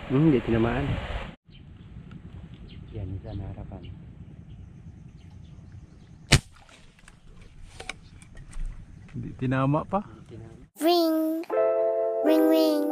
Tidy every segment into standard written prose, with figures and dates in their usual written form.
Hindi tinamaan. Yan sa harapan. Hindi tinama pa. Ring, ring, ring.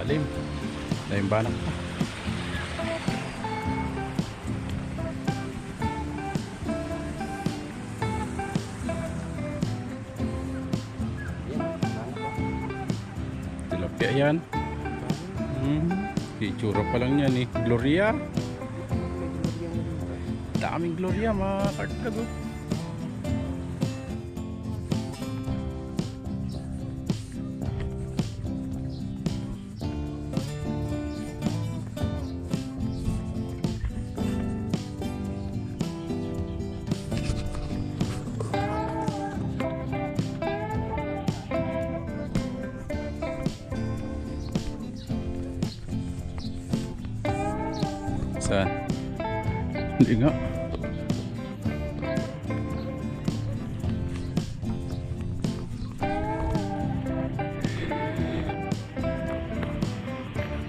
Lalim. Lalim banak pa. Tilapia yan. Itsura pa lang yan eh. Gloria. Daming Gloria mga kartag oh. Saan? Hindi nga.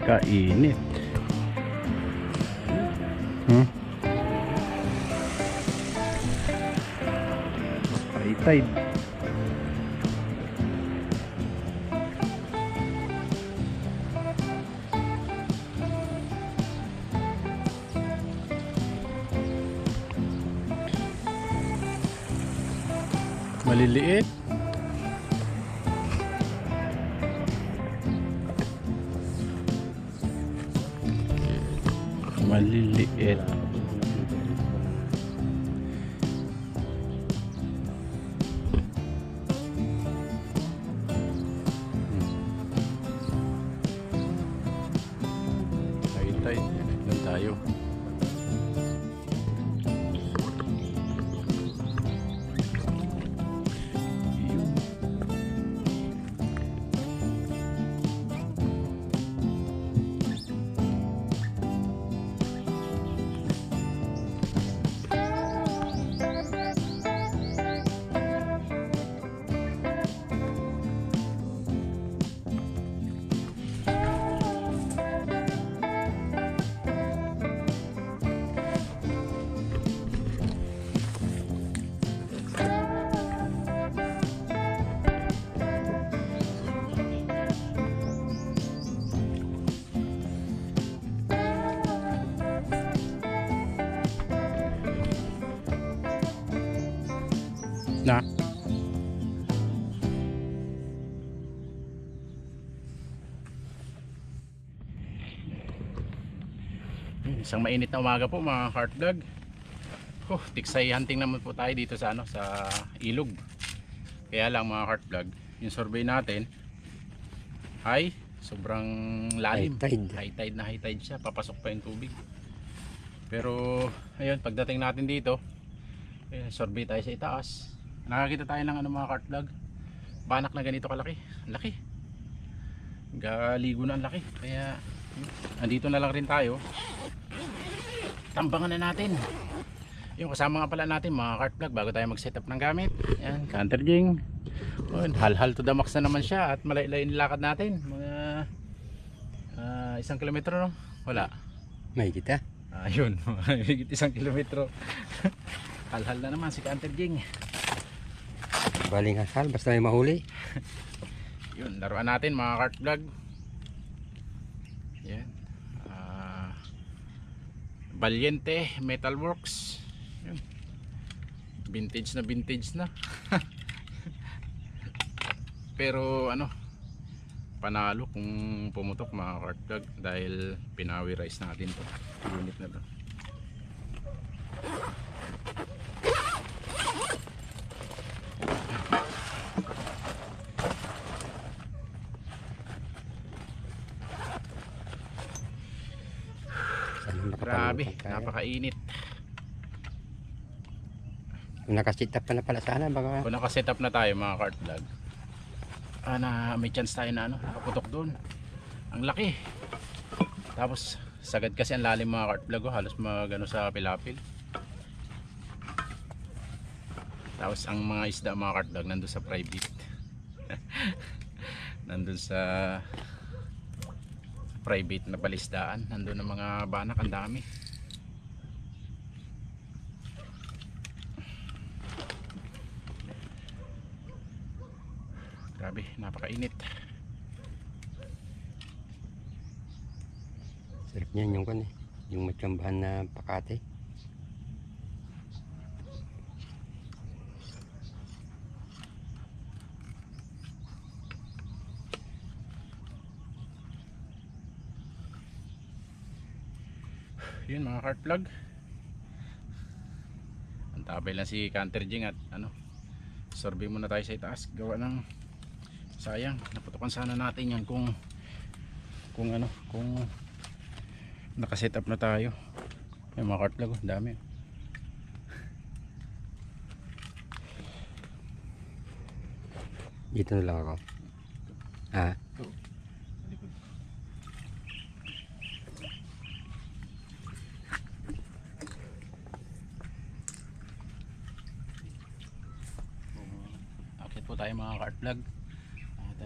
Kainit. High tide. Maliliit. Maliliit. High tide. Doon tayo. Na. Isang mainit na umaga po mga heart vlog. Tiksay hunting naman po tayo dito sa sa ilog. Kaya lang mga heart vlog, yung survey natin ay sobrang lalim. High tide siya, papasok pa yung tubig. Pero ayun, pagdating natin dito, survey tayo sa itaas. Nakakita tayo ng mga heart vlog. Banak na ganito kalaki. Laki. Galigo na ang laki. Kaya andito na lang rin tayo. Tambangan na natin. Yung kasama nga pala natin mga heart vlog bago tayo mag setup ng gamit. Yan, counter jing. Hal to the max na naman siya. At malaylay nilakad natin. Mga 1 kilometro no? Wala. May kita. Ayun, higit 1 kilometro. Hal na naman si counter jing. Baling hasal basta may mahuli. Yun, laruan natin mga cart vlog. Yan. Valiente Metalworks. Yun. Vintage na. Pero panalo kung pumutok mga cart vlog dahil pinawi-rice natin to. Unit na to. Grabe, Kaya. napakainit. Kung nakasit up ka na pala sana, baka Kung nakaset up na tayo mga cart vlog, may chance tayo na nakaputok doon. Ang laki. Tapos sagad kasi ang lalim mga cart vlog, halos magano sa pilapil. Tapos ang mga isda mga cart vlog nandun sa private. Nandun sa private na balisdaan, nandun ang mga banak, ang dami. Grabe, napakainit. sarap niyan yung kan eh. Yung matsambahan na pakate. Yun mga cart vlog. Ang tabay lang si Canter Jing at survey muna tayo sa itaas. Gawa ng sayang, naputukan sana natin yan kung nakaset up na tayo. Yung mga cart vlog, ang dami. Dito na lang ako. Ha? Akit po tayo mga cart vlog. At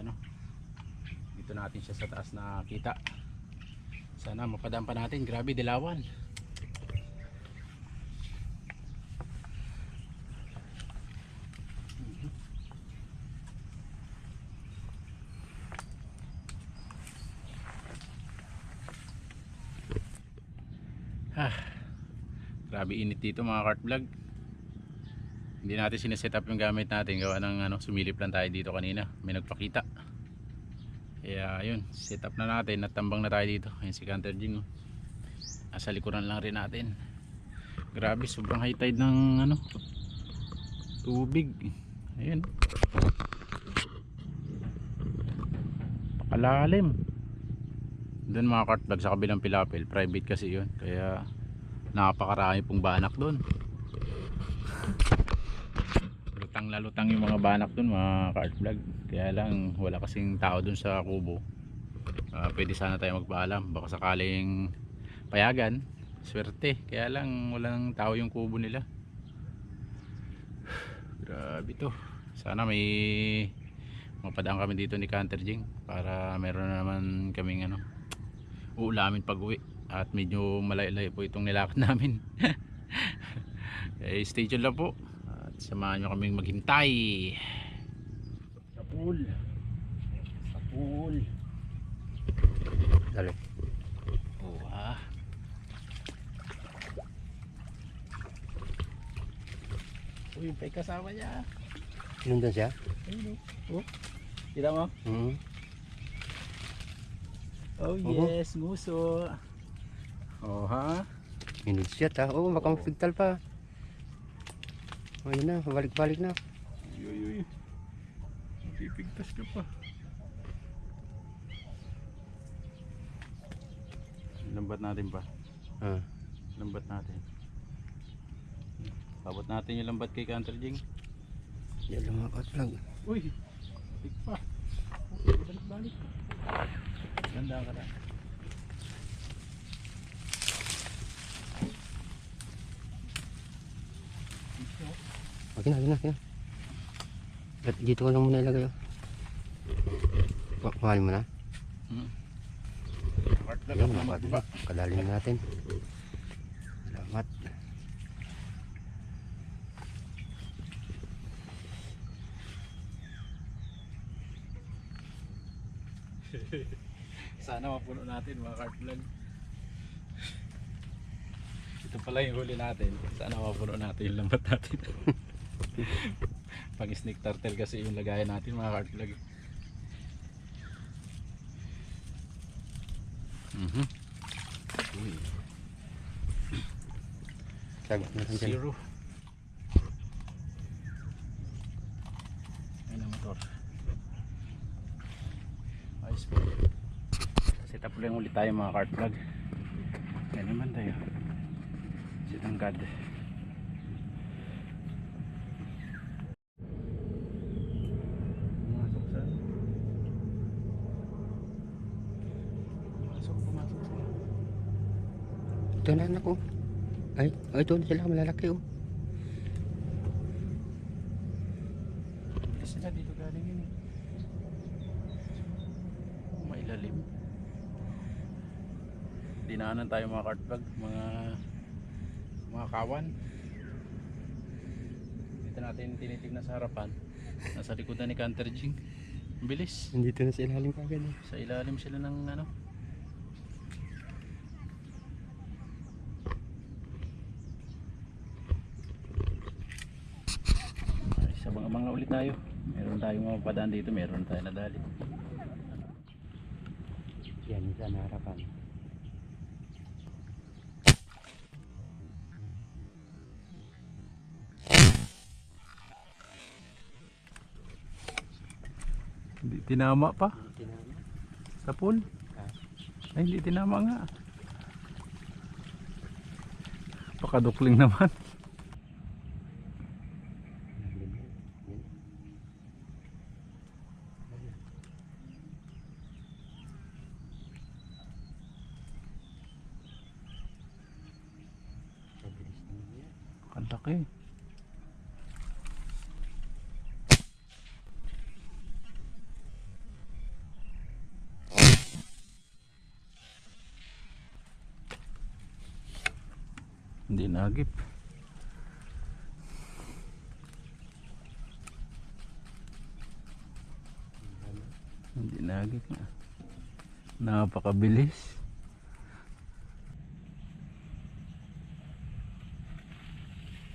dito natin siya sa taas na kita. Sana mapadaan pa natin. Grabe, dilawan. Grabe init dito mga cart vlog. Hindi natin sineset up yung gamit natin. Gawa ng sumilip lang tayo dito kanina. May nagpakita. Kaya yun, set up na natin. Natambang na tayo dito. Ayun si Canter Jing. Asa likuran lang rin natin. Grabe, sobrang high tide ng tubig. Ayun. Pakalalim. Doon mga cart vlog sa kabilang pilapil. Private kasi yun. Kaya napakarami pong banak doon. Lutang yung mga banak doon mga cart vlog. Kaya lang wala kasing tao doon sa kubo. Pwede sana tayo magpaalam, baka sakaling payagan, swerte. Kaya lang walang tao yung kubo nila. Grabe to. Sana may mapadaan kami dito ni Canter Jing para meron na naman kaming uulamin pag uwi. At medyo malay-lay po itong nilakad namin. Stay tuned lang po. Samahan nyo kaming maghintay sa pool. Dali. Uy, may kasama niya. Sinundan siya? Kita mo? Oh yes, nguso. Ha? Minod siya ta. Oo, baka mapigtal pa. Ayun na, balik-balik na. Uy. Pipigtas ka pa. Lambat natin pa. Lambat natin. Abot natin yung lambat kay Canter Jing. Yan lang mga vlog. Uy, big pa. Balik. Ganda ka na. Okay na. Dito ko lang muna ilagay. Kuhanin mo na. Ayan mga vlog. Kadaling natin. Salamat. Sana mapuno natin mga cart vlog. Ito pala yung huli natin. Sana mapuno natin yung lambat natin. Pag snake turtle kasi yung lagayan natin mga cart vlog. Uy. Sagot na lang dyan. Zero. Ayun ang motor. Ayos po. Set up ulit tayo mga cart vlog. Yan naman tayo. Tangkad. Pumasok sa pumasok sila. Ito na anak ko. Ay, ito na sila malalaki oh. Sila dito galing yun. Mailalim. Dinaanan tayo mga cartbag, mga kawan. Dito natin tinitignan sa harapan. Nasa likodan ni Canterjing. Ang bilis. Nandito na sa ilalim kagad eh. Sa ilalim sila ng ano. Ay, sabang-abang na ulit tayo. Meron tayong mapadaan dito, meron tayong nadali. Yan sa harapan. Hindi tinama pa Tinama. sa pool. Ay, hindi tinama nga. Pakadukling naman. Ang laki. Hindi nagip. Hindi nagip na. Napakabilis.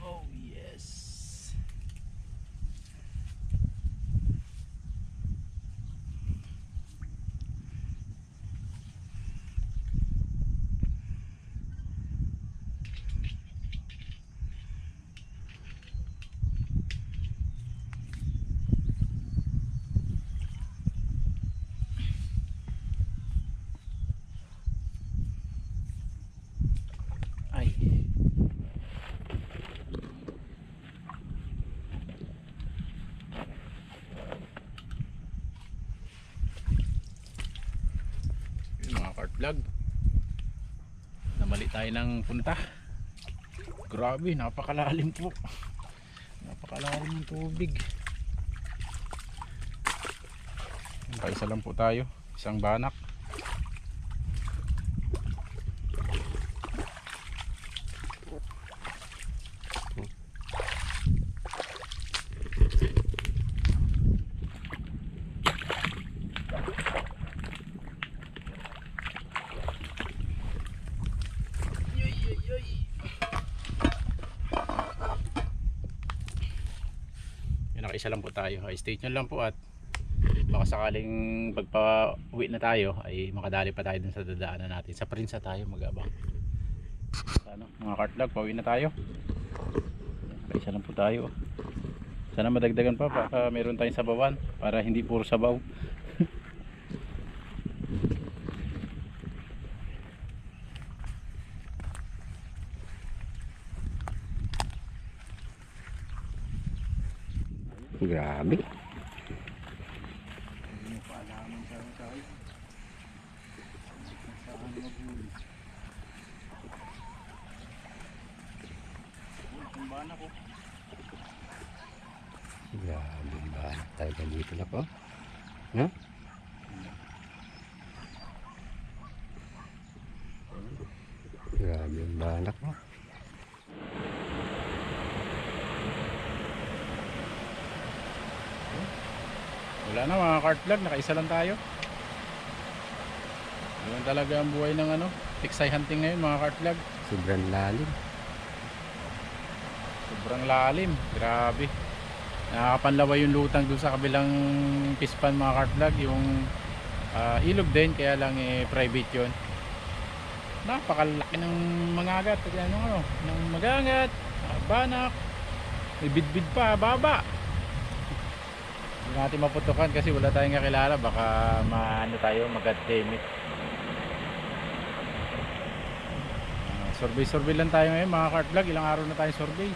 Oh yes. Ay. Yung mga cart vlog. Namali tayo ng punta. Grabe, napakalalim po. Napakalalim ng tubig. Isa lang po tayo. Isang banak. Isa lang po tayo. Ay, stay tuned lang po at baka sakaling pagpa-uwi na tayo ay makadali pa tayo dun sa dadaanan natin. Sa Prinsa tayo mag-abang. Ano, mga kartlag, pauwi na tayo. Isa lang po tayo. Sana madagdagan pa baka meron tayong sabawan para hindi puro sabaw. Grabe. Grabe ba? Talaga dito na po. No? Grabe yung banak mo. Wala na mga cart vlog, nakaisa lang tayo. Yun talaga ang buhay ng ano, tiksay hunting ngayon mga cart vlog. Sobrang lalim. Sobrang lalim, grabe. Nakakapanlaway yung lutang dun sa kabilang pispan mga cart vlog. Yung ilog din, kaya lang private yun. Napakalaki ng mangagat, ano, ng magangat, banak, may bidbid pa, baba. Hindi natin maputukan kasi wala tayong kakilala, baka maano tayo, mag-damage. Survey lang tayo ngayon mga cart vlog. Ilang araw na tayo survey.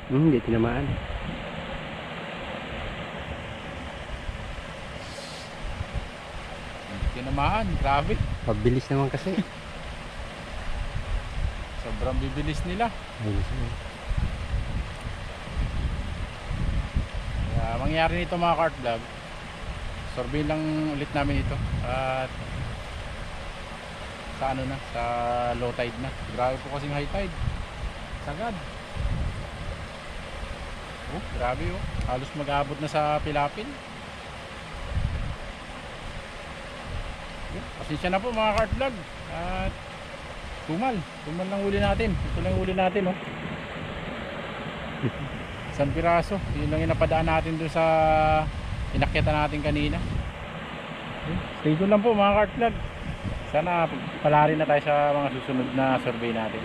Hindi tinamaan. Hindi tinamaan, grabe. Pabilis naman kasi. Sobrang bibilis nila. Ayun siya. Kaya mangyari nito mga cart vlog, survey lang ulit namin ito. At sa ano na, sa low tide na. Grabe po kasing high tide. Sagad. Oh, grabe oh. Halos mag-aabot na sa Pilapil. Pasensya na po mga cart vlog. At tumal lang huli natin. Ito lang huli natin oh. Isang piraso. Yun lang yung napadaan natin doon sa inakyatan natin kanina. Stay tuned lang po mga cart vlog. Sana palarin na tayo sa mga susunod na survey natin.